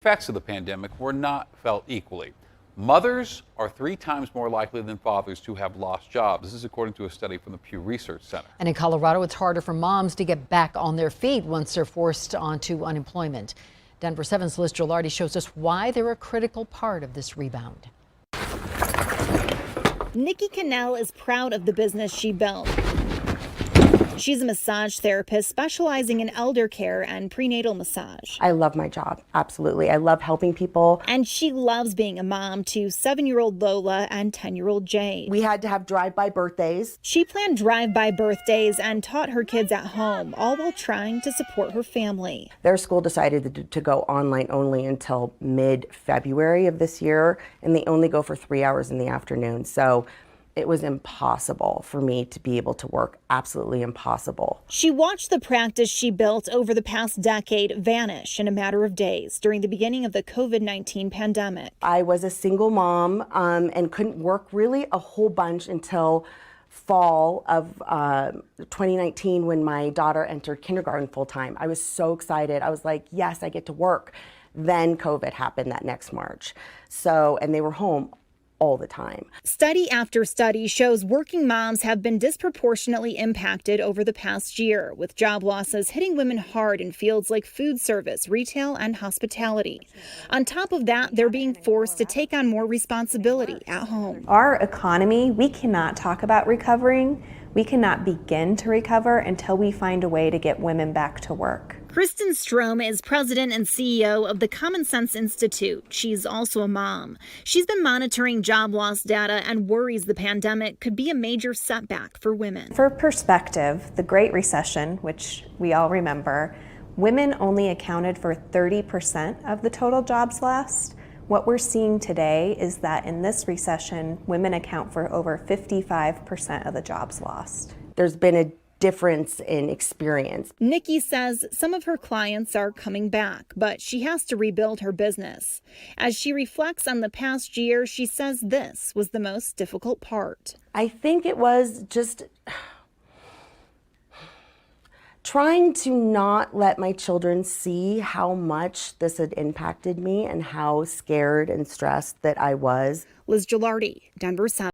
effects of the pandemic were not felt equally. Mothers are 3 times more likely than fathers to have lost jobs. This is according to a study from the Pew Research Center. And in Colorado, it's harder for moms to get back on their feet once they're forced onto unemployment. Denver 7's Liz Gilardi shows us why they're a critical part of this rebound. Nikki Cannell is proud of the business she built. She's a massage therapist specializing in elder care and prenatal massage. I love my job, absolutely. I love helping people. And she loves being a mom to 7-year-old Lola and 10-year-old Jade. We had to have drive-by birthdays. She planned drive-by birthdays and taught her kids at home, all while trying to support her family. Their school decided to go online only until mid-February of this year, and they only go for 3 hours in the afternoon. So it was impossible for me to be able to work, absolutely impossible. She watched the practice she built over the past decade vanish in a matter of days during the beginning of the COVID-19 pandemic. I was a single mom and couldn't work really a whole bunch until fall of 2019 when my daughter entered kindergarten full-time. I was so excited. I was like, yes, I get to work. Then COVID happened that next March. And they were home all the time. Study after study shows working moms have been disproportionately impacted over the past year, with job losses hitting women hard in fields like food service, retail, and hospitality. On top of that, they're being forced to take on more responsibility at home. Our economy, we cannot talk about recovering. We cannot begin to recover until we find a way to get women back to work. Kristen Strom is president and CEO of the Common Sense Institute. She's also a mom. She's been monitoring job loss data and worries the pandemic could be a major setback for women. For perspective, the Great Recession, which we all remember, women only accounted for 30% of the total jobs lost. What we're seeing today is that in this recession, women account for over 55% of the jobs lost. There's been a difference in experience. Nikki says some of her clients are coming back, but she has to rebuild her business. As she reflects on the past year, she says this was the most difficult part. I think it was just trying to not let my children see how much this had impacted me and how scared and stressed that I was. Liz Gilardi, Denver 7.